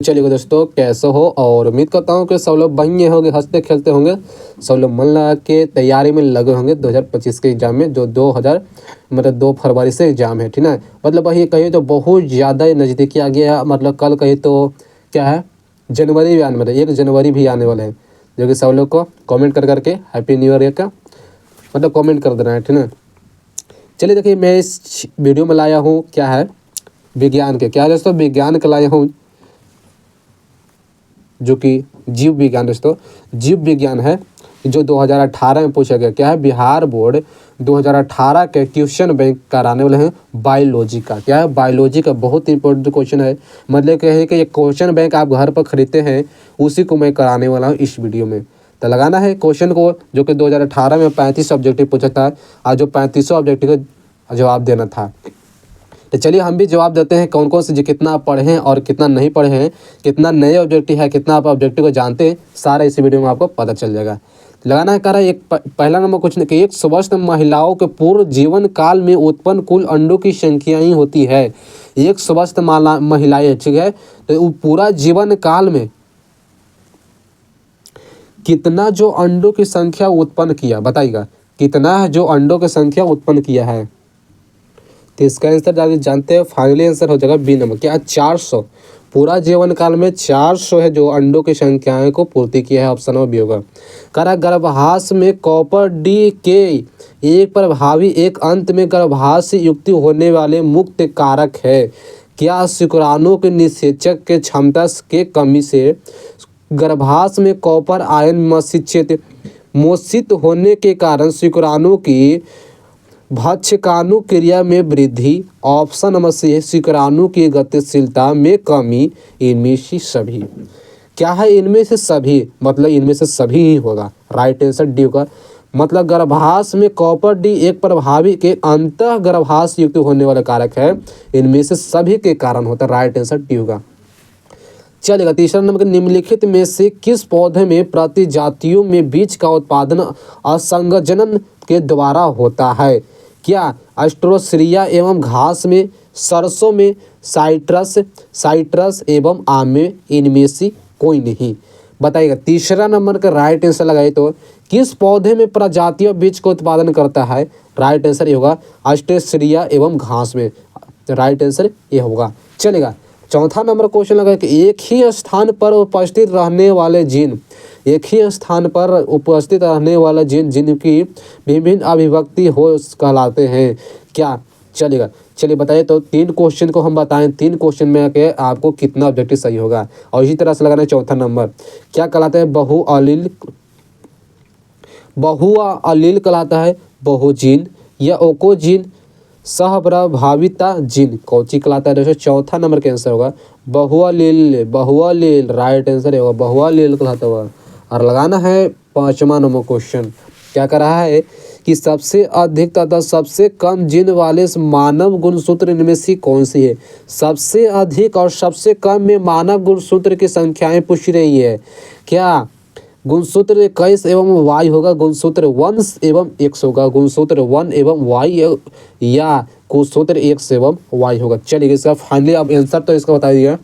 चलिए दोस्तों, कैसे हो? और उम्मीद करता हूँ कि सब लोग बढ़िया होंगे, हंसते खेलते होंगे। सब लोग मन लगा के तैयारी में लगे होंगे 2025 के एग्ज़ाम में, जो 2 फरवरी से एग्ज़ाम है, ठीक है। मतलब वही कहिए तो बहुत ज़्यादा नज़दीकी आ गया। मतलब कल कहिए तो क्या है, जनवरी भी आने वाला है, 1 जनवरी भी आने वाला है। जो कि सब लोग को कॉमेंट कर करके हैप्पी न्यू ईयर का मतलब कॉमेंट कर देना है, ठीक है। चलिए देखिए, मैं इस वीडियो में लाया हूँ क्या है, विज्ञान के क्या है दोस्तों, विज्ञान का लाया हूँ, जो कि जीव विज्ञान दोस्तों, जीव विज्ञान है, जो 2018 में पूछा गया। क्या है, बिहार बोर्ड 2018 के क्वेश्चन बैंक कराने वाले हैं बायोलॉजी का। क्या है, बायोलॉजी का बहुत इंपॉर्टेंट क्वेश्चन है। मतलब क्या है कि ये क्वेश्चन बैंक आप घर पर खरीदते हैं, उसी को मैं कराने वाला हूँ इस वीडियो में। तो लगाना है क्वेश्चन को, जो कि 2018 में 35 ऑब्जेक्टिव पूछा था, और जो 35 ऑब्जेक्टिव का जवाब देना था। तो चलिए हम भी जवाब देते हैं कौन कौन से जो कितना आप पढ़े हैं और कितना नहीं पढ़े हैं, कितना नए ऑब्जेक्टिव है, कितना आप ऑब्जेक्टिव को जानते हैं, सारा इस वीडियो में आपको पता चल जाएगा। लगाना है कह रहा है एक पहला नंबर क्वेश्चन कि एक स्वस्थ महिलाओं के पूर्ण जीवन काल में उत्पन्न कुल अंडों की संख्या ही होती है। एक स्वस्थ महिलाएं, ठीक है, तो वो पूरा जीवन काल में कितना जो अंडों की संख्या उत्पन्न किया, बताइएगा कितना है जो अंडों की संख्या उत्पन्न किया है। तो इसका आंसर जानते हैं, फाइनली आंसर हो जाएगा बी नंबर। क्या 400, पूरा जीवन काल में 400 है जो अंडों की संख्याएं को पूर्ति किया है। ऑप्शन नंबर बी होगा। करा गर्भाशय में कॉपर डी के एक प्रभावी एक अंत में गर्भाशय युक्त होने वाले मुक्त कारक है। क्या शुक्राणु के निषेचक के क्षमता के कमी से गर्भाशय में कॉपर आयन मोषित होने के कारण शुक्राणु की भक्षकाणु क्रिया में वृद्धि। ऑप्शन नंबर सी है शुक्राणु की गतिशीलता में कमी। इनमें से सभी क्या है, इनमें से सभी मतलब इनमें से सभी ही होगा। राइट आंसर डी होगा। मतलब गर्भाशय में कॉपर डी एक प्रभावी के अंतः गर्भाशय युक्त होने वाला कारक है, इनमें से सभी के कारण होता है। राइट आंसर डी होगा। चलेगा तीसरा नंबर, निम्नलिखित में से किस पौधे में प्रतिजातियों में बीज का उत्पादन असंजनन के द्वारा होता है। क्या अस्ट्रोसिरिया एवं घास में, सरसों में, साइट्रस एवं आम में, इनमें से कोई नहीं। बताइएगा तीसरा नंबर का राइट आंसर लगाए तो किस पौधे में प्रजातियों बीज का उत्पादन करता है। राइट आंसर ये होगा अस्ट्रोसिरिया एवं घास में। राइट आंसर ये होगा। चलेगा चौथा नंबर क्वेश्चन लगा कि एक ही स्थान पर उपस्थित रहने वाले जीन, एक ही स्थान पर उपस्थित रहने वाला जीन जिनकी विभिन्न अभिव्यक्ति हो कहलाते हैं। क्या चलेगा, चलिए बताइए तो 3 क्वेश्चन को हम बताएं, 3 क्वेश्चन में आके आपको कितना ऑब्जेक्टिव सही होगा। और इसी तरह से लगाना है चौथा नंबर, क्या कहलाता है बहुअलील कहलाता है, बहुजीन या ओकोजीन, सहप्रभाविता जीन कौची कहलाता है दोस्तों। चौथा नंबर का आंसर होगा बहुअलील। राइट आंसर होगा बहुअलील कहलाता हुआ। और लगाना है 5वां नंबर क्वेश्चन, क्या कर रहा है कि सबसे अधिक तथा सबसे कम जीन वाले मानव गुणसूत्र इनमें से कौन सी है। सबसे अधिक और सबसे कम में मानव गुणसूत्र की संख्याएं पूछ रही है। क्या गुणसूत्र 21 एवं वाई होगा, गुणसूत्र 1 एवं x होगा, गुणसूत्र 1 एवं वाई, या गुणसूत्र x एवं वाई होगा। चलिए इसका फाइनली अब आंसर तो इसका बता दिया।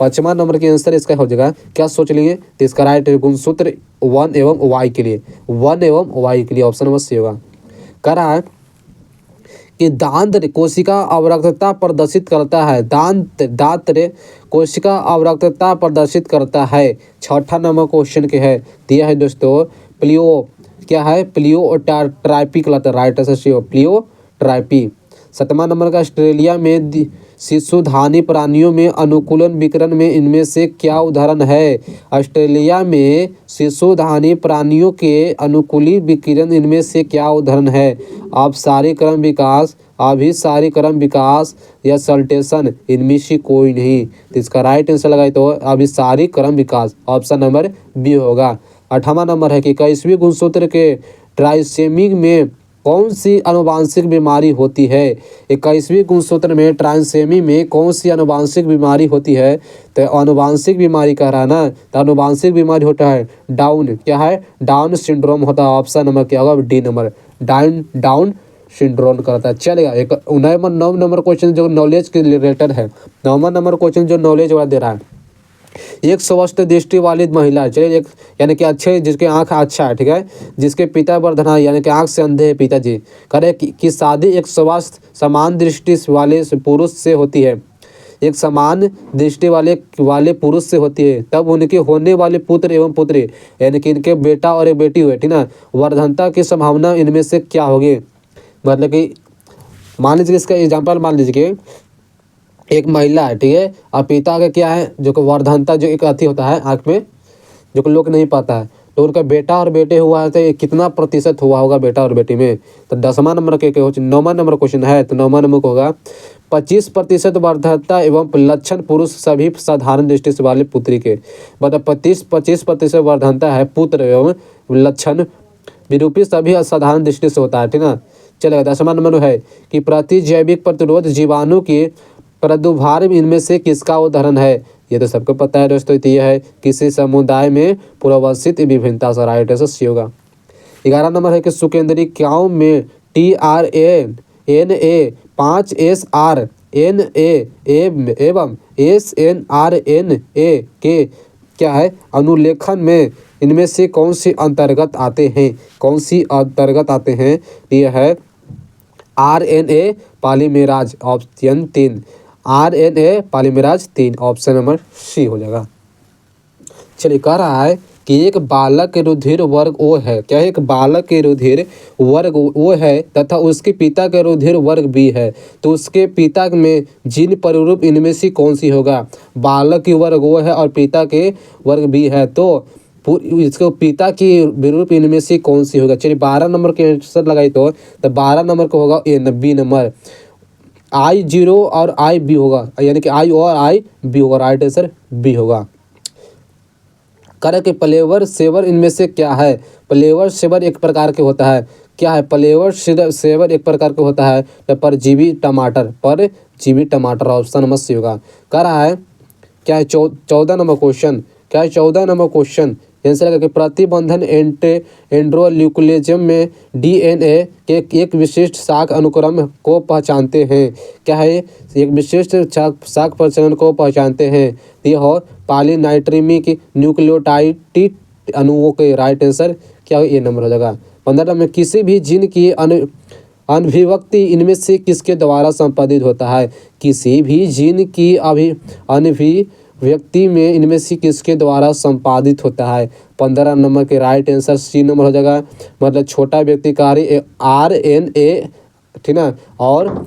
5वां नंबर के आंसर इसका हो जाएगा। क्या सोच लेंगे तो इसका राइट है गुणसूत्र 1 एवं वाई के लिए, 1 एवं वाई के लिए ऑप्शन नंबर सी होगा। करा है कि दांत कोशिका अवरक्तता प्रदर्शित करता है, दांत कोशिका अवरक्तता प्रदर्शित करता है। छठा नंबर क्वेश्चन के है दिया है दोस्तों क्या है प्लियोट्राइपी कहलाता है। Right answer pleiotropy. 7वां नंबर का ऑस्ट्रेलिया में शिशुधानी प्राणियों में अनुकूलन विकिरण में इनमें से क्या उदाहरण है। ऑस्ट्रेलिया में शिशुधानी प्राणियों के अनुकूली विकिरण इनमें से क्या उदाहरण है। अपसारीकरण विकास, अभिसारीकरण विकास या सल्टेशन, इनमें से कोई नहीं। तो इसका राइट आंसर लगाए तो अभिसारीकरण विकास, ऑप्शन नंबर बी होगा। 8वां नंबर है कि 21वें गुणसूत्र के ट्राइसेमी में कौन सी आनुवांशिक बीमारी होती है। 21वें गुणसूत्र में ट्राइसेमी में कौन सी आनुवांशिक बीमारी होती है। तो आनुवांशिक बीमारी कह रहा है ना, तो आनुवांशिक बीमारी होता है डाउन, क्या है डाउन सिंड्रोम होता है। ऑप्शन नंबर क्या होगा डी नंबर, डाउन सिंड्रोम करता है। चलेगा एक 9 नंबर क्वेश्चन जो नॉलेज के रिलेटेड है। 9वां नंबर क्वेश्चन जो नॉलेज वाला दे रहा है, एक स्वस्थ दृष्टि वाली महिला, चलिए एक यानी कि अच्छे जिसके आँख अच्छा है, ठीक है, जिसके पिता वर्धना यानी कि आँख से अंधे है पिताजी, करे कि शादी एक स्वस्थ समान दृष्टि वाले पुरुष से होती है, एक समान दृष्टि वाले पुरुष से होती है, तब उनके होने वाले पुत्र एवं पुत्री यानी कि इनके बेटा और एक बेटी हुए, ठीक ना, वर्धनता की संभावना इनमें से क्या होगी। मतलब कि मान लीजिए इसका एग्जाम्पल मान लीजिए एक महिला है, ठीक है, और पिता का क्या है जो कि वर्धनता जो एक अति होता है आँख में जो कि लोग नहीं पाता है, तो उनका बेटा और बेटे हुआ है तो ये कितना प्रतिशत हुआ होगा बेटा और बेटी में। तो 10वां नंबर के 9वां नंबर क्वेश्चन है, तो 9वां नंबर को होगा 25% वर्धनता एवं लक्षण पुरुष सभी साधारण दृष्टि से वाले पुत्री के, मतलब 25% वर्धनता है पुत्र एवं लक्षण विरूपी सभी असाधारण दृष्टि से होता है, ठीक ना। चलेगा 10वां नंबर है कि प्रतिजैविक प्रतिरोध जीवाणु के प्रादुर्भाव इनमें से किसका उदाहरण है। ये तो सबको पता है दोस्तों, तो ये है किसी समुदाय में पूर्वावस्थित विभिन्नता से, राइट आंसर सी होगा। 11 नंबर है कि सुकेंद्रीयताओं में TRNA 5SRNA एवं SNRNA के क्या है अनुलेखन में इनमें से कौन सी अंतर्गत आते हैं, कौन सी अंतर्गत आते हैं। ये है RNA polymerase, option 3, RNA polymerase 3, option number C हो जाएगा। चलिए कह रहा है कि एक बालक के रुधिर वर्ग O है, क्या है, एक बालक के रुधिर वर्ग O है तथा उसके पिता के रुधिर वर्ग B है, तो उसके पिता में जीन परिरूप इनमें से कौन सी होगा। बालक की वर्ग O है और पिता के वर्ग B है, तो इसको पिता की विरूप इनमें से कौन सी होगा। चलिए 12 नंबर के आंसर लगाई तो 12 नंबर को होगा B नंबर, I0 और IB होगा, यानी कि I और IB होगा, राइट आंसर B होगा। करे कि प्लेवर सेवर इनमें से क्या है। प्लेवर सेवर एक प्रकार के होता है, क्या है, प्लेवर सेवर एक प्रकार का होता है, तो परजीवी टमाटर, ऑप्शन नंबर सी होगा। कह रहा है क्या है 14 नंबर क्वेश्चन, क्या है 14 नंबर क्वेश्चन आंसर लगा कि प्रतिबंधन एंड्रोल्यूकुलेजम में DNA के एक विशिष्ट शाख अनुक्रम को पहचानते हैं, क्या है, एक विशिष्ट शाख प्रचलन को पहचानते हैं, यह पॉलीनाइट्रिक न्यूक्लियोटाइड अणुओं के, राइट आंसर क्या हो, ये नंबर हो जाएगा। 15 में किसी भी जीन की अभिव्यक्ति इनमें से किसके द्वारा संपादित होता है। किसी भी जीन की अभिव्यक्ति में इनमें से किसके द्वारा संपादित होता है। 15 नंबर के राइट आंसर सी नंबर हो जाएगा, मतलब छोटा व्यक्ति कार्य RNA, ठीक ना, और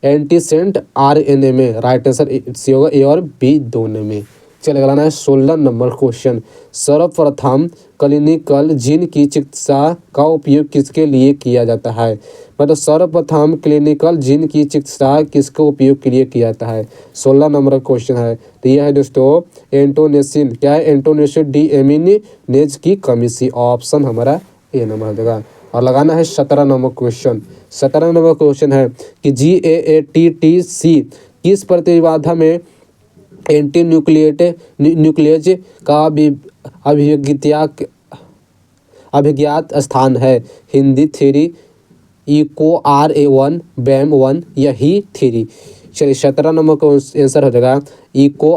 एंटीसेंट RNA में, राइट आंसर सी होगा, A और B दोनों में। चलिए लगाना है 16 नंबर क्वेश्चन, सर्वप्रथम क्लिनिकल जीन की चिकित्सा का उपयोग किसके लिए किया जाता है। मतलब सर्वप्रथम क्लिनिकल जीन की चिकित्सा किसके उपयोग के लिए किया जाता है, 16 नंबर क्वेश्चन है। तो यह है दोस्तों एंटोनेसिन, क्या है, एंटोनेसिन डीएमिनेज की कमी सी, ऑप्शन हमारा ए नंबर हो जाएगा। और लगाना है 17 नंबर क्वेश्चन, 17 नंबर क्वेश्चन है कि GAATTC किस प्रतिबाधा में एंटी न्यूक्लियज का अभिज्ञात स्थान है। Hindi theory, eco RA1 BAM1 यही थ्योरी। चलिए 17 नंबर का आंसर हो जाएगा इको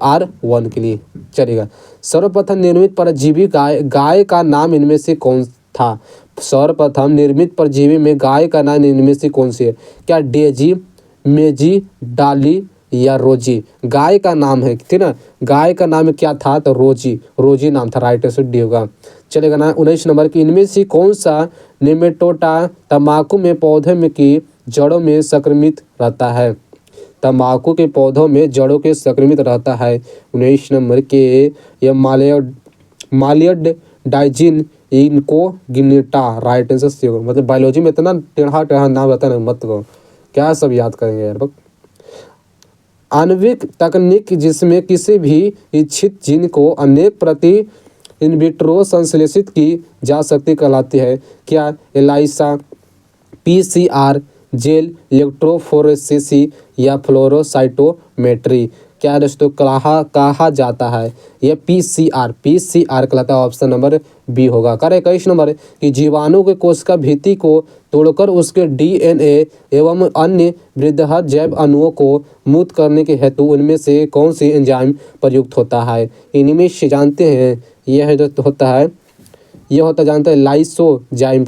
R1 के लिए। चलेगा सर्वप्रथम निर्मित परजीवी गाय का नाम इनमें से कौन था। सर्वप्रथम निर्मित परजीवी में गाय का नाम इनमें से कौन सी है, क्या डेजी, मेजी, डाली या रोजी। गाय का नाम है, ठीक ना, गाय का नाम क्या था, तो रोजी नाम था, राइट आंसर डी होगा। चलेगा ना 19 नंबर की इनमें से कौन सा नेमेटोडा तंबाकू में पौधे में की जड़ों में संक्रमित रहता है। तंबाकू के पौधों में जड़ों के संक्रमित रहता है। 19 नंबर के ये मालियड डाइजिन इनकोग्निटा, राइट आंसर सी होगा। मतलब बायोलॉजी में इतना टेढ़ा नाम रहता है ना, मत को क्या सब याद करेंगे यार। आणविक तकनीक जिसमें किसी भी इच्छित जीन को अनेक प्रति इन विट्रो संश्लेषित की जा सकती कहलाती है, क्या ELISA, PCR, जेल इलेक्ट्रोफोरेसिस या फ्लोरोसाइटोमेट्री। क्या दोस्तों कहा जाता है? यह पीसीआर कहलाता है। ऑप्शन नंबर बी होगा। कर 21 नंबर कि जीवाणु के कोशिका भित्ति को तोड़कर उसके डीएनए एवं अन्य वृहद जैव अणुओं को मुक्त करने के हेतु उनमें से कौन सी एंजाइम प्रयुक्त होता है? इनमें से जानते हैं, यह जो होता है यह होता जानते हैं लाइसोजाइम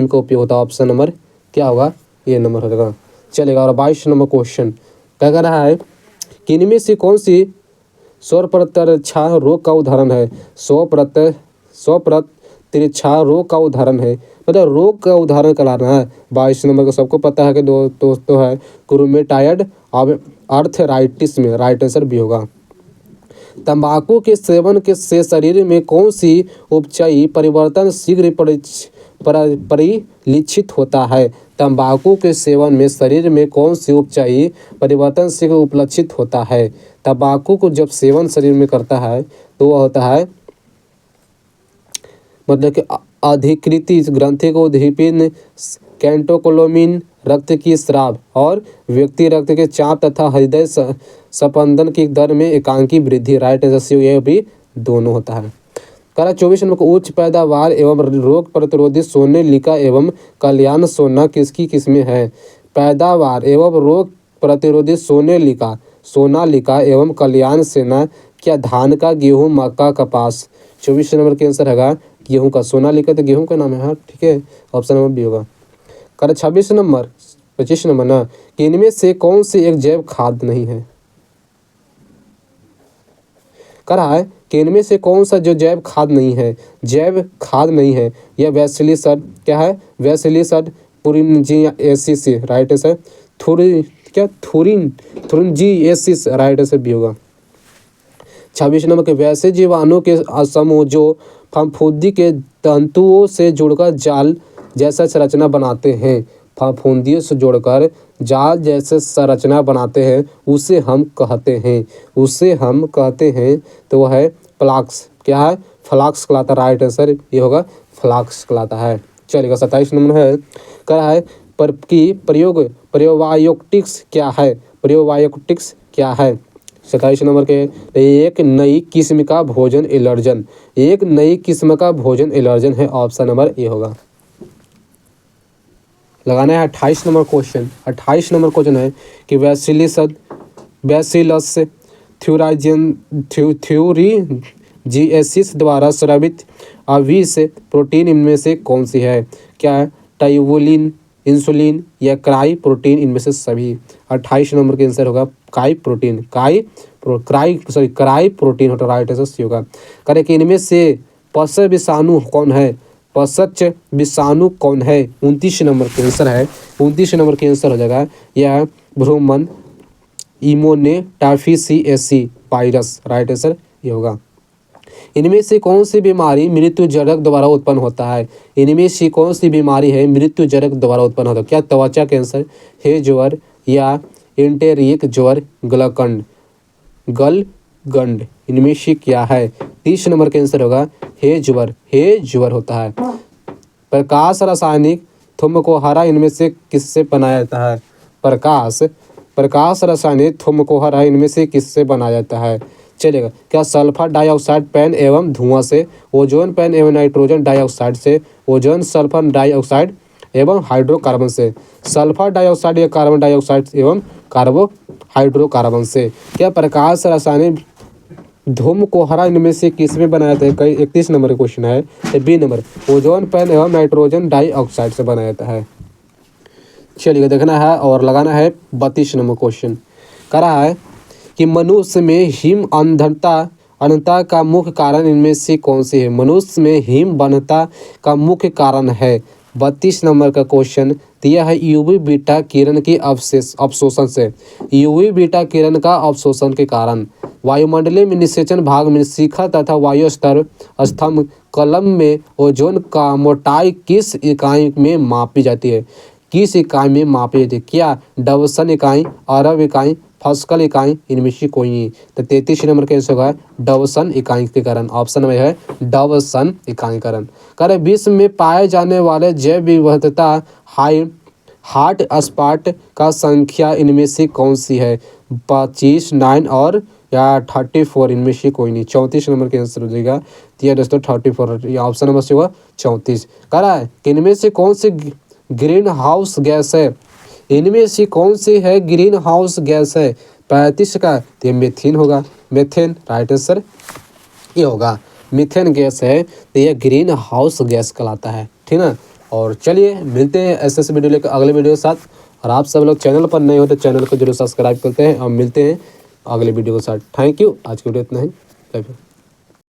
का उपयोग होता है। ऑप्शन नंबर क्या होगा? ये नंबर होगा। चलेगा। और 22 नंबर क्वेश्चन क्या कह रहा है कि इनमें से कौन सी सौर प्रतिरक्षा रोग का उदाहरण है? सौर प्रतिरक्षा रोग का उदाहरण है, मतलब रोग का उदाहरण कराना है। 22 नंबर को सबको पता है कि दोस्तों है क्रोमेटाइड आर्थराइटिस में राइट आंसर भी होगा। तंबाकू के सेवन से शरीर में कौन सी उपचाई परिवर्तन शीघ्र परिलक्षित होता है? तंबाकू के सेवन में शरीर में कौन सी उपचाई परिवर्तन शीघ्र उपलक्षित होता है? तंबाकू को जब सेवन शरीर में करता है तो वह होता है मतलब कि अधिकृति ग्रंथि को उद्दीपन, कैंटोकोलोमिन, रक्त की स्राव और व्यक्ति रक्त के चाप तथा हृदय स्पंदन की दर में एकांकी वृद्धि। राइट आंसर यह भी दोनों होता है। करा 24 नंबर को उच्च पैदावार एवं रोग प्रतिरोधी सोनालिका एवं कल्याण सोना किसकी किस्में हैं? पैदावार एवं रोग प्रतिरोधी सोनालिका एवं कल्याण सेना क्या धान का, गेहूं, मक्का, कपास? 24 नंबर के आंसर है गेहूं का। सोनालिका तो गेहूं का नाम है। हाँ ठीक है, ऑप्शन नंबर बी होगा। कर 25 नंबर ना कि इनमें से कौन सी एक जैव खाद नहीं है? करा है कि इनमें से कौन सा जो जैव खाद नहीं है? यह वैसिलिसड क्या है? वैसिलिसड पुरिंजियासिस राइट आंसर। थुरिंजियासिस राइट आंसर भी होगा। 26 नंबर के वैसे जीवाणु के समूह जो फफूंदी के तंतुओं से जुड़कर जाल जैसा संरचना बनाते हैं, फफूंदियों से जोड़कर जाल जैसे संरचना बनाते हैं, उसे हम कहते हैं तो वह है फ्लाक्स। क्या है? फ्लाक्स कहलाता है। राइट आंसर ये होगा फ्लाक्स कहलाता है। चलेगा। 27 नंबर है क्या है पर की प्रोबायोटिक्स क्या है? प्रोबायोटिक्स क्या है? 27 नंबर के एक नई किस्म का भोजन एलर्जन है। ऑप्शन नंबर ए होगा। लगाना है 28 नंबर क्वेश्चन। 28 नंबर क्वेश्चन है कि बैसिलस थ्यूरिजिएसिस द्वारा स्रावित अविष प्रोटीन इनमें से कौन सी है? क्या है? टाइवुलिन, इंसुलिन या क्राई प्रोटीन? इनमें से सभी। 28 नंबर के आंसर होगा क्राई प्रोटीन होता है। राइट आंसर सी होगा। करें कि इनमें से पश्च विषाणु कौन है? 29 नंबर के आंसर है। 29 नंबर के आंसर हो जाएगा यह ब्रूमन इमोनेटाफिसिएसी वायरस। राइट आंसर ये होगा। इनमें से कौन सी बीमारी मृत्युजनक द्वारा उत्पन्न होता है? इनमें से कौन सी बीमारी है मृत्युजनक द्वारा उत्पन्न होता है? क्या त्वचा कैंसर, हे ज्वर या एंटेरिक ज्वर, गलगंड? इनमें से क्या है? 30 नंबर का आंसर होगा हे ज्वर होता है। प्रकाश रासायनिक थुमकोहरा इनमें से किससे बनाया जाता है? प्रकाश रासायनिक थुमकोहरा इनमें से किससे बनाया जाता है? चलेगा। क्या सल्फर डाइऑक्साइड पैन एवं धुआं से, ओजोन पैन एवं नाइट्रोजन डाइऑक्साइड से, ओजोन सल्फर डाइऑक्साइड एवं हाइड्रोकार्बन से? सल्फर डाइऑक्साइड या कार्बन डाइऑक्साइड एवं हाइड्रोकार्बन से। क्या प्रकाश रासायनिक धूमकोहरा इनमें से किसमें बनाया जाता है? कई 31 नंबर का क्वेश्चन है। बी नंबर ओजोन पैन एवं नाइट्रोजन डाइऑक्साइड से बनाया जाता है। चलिए देखना है और लगाना है 32 नंबर क्वेश्चन। कह रहा है कि मनुष्य में हिम अंधता का मुख्य कारण इनमें से कौन सी है? मनुष्य में हिम अंधता का मुख्य कारण है। 32 नंबर का क्वेश्चन दिया है यूवी बीटा किरण के अवशोषण से। यूवी बीटा किरण का अवशोषण के कारण वायुमंडलीय में निषेचन भाग में शिखर तथा वायु स्तर स्तंभ कलम में ओजोन का मोटाई किस इकाई में मापी जाती है? क्या डवसन इकाई, अरब इकाई, पास्कल इकाई? इनमें से कोई नहीं। तो 33 नंबर का आंसर होगा डवसन इकाई के कारण। ऑप्शन में है डवसन इकाई कारण। विश्व में पाए जाने वाले जैव विविधता हॉट स्पॉट का संख्या इनमें से कौन सी है? 25, 9 और या 34, इनमें से कोई नहीं। 34 नंबर के आंसर हो जाएगा। तो यह दोस्तों 34, ये ऑप्शन नंबर से होगा 34। कह रहा है कि इनमें से कौन सी ग्रीन हाउस गैस है? इनमें से कौन सी है ग्रीन हाउस गैस है? 35 का, तो ये मीथेन होगा। मीथेन राइट आंसर ये होगा। मीथेन गैस है तो यह ग्रीन हाउस गैस कहलाता है, ठीक ना। और चलिए मिलते हैं ऐसे वीडियो लेकर अगले वीडियो के साथ। और आप सब लोग चैनल पर नए हो तो चैनल को जरूर सब्सक्राइब करते हैं और मिलते हैं अगले वीडियो के साथ। Thank you. आज की वीडियो इतना ही।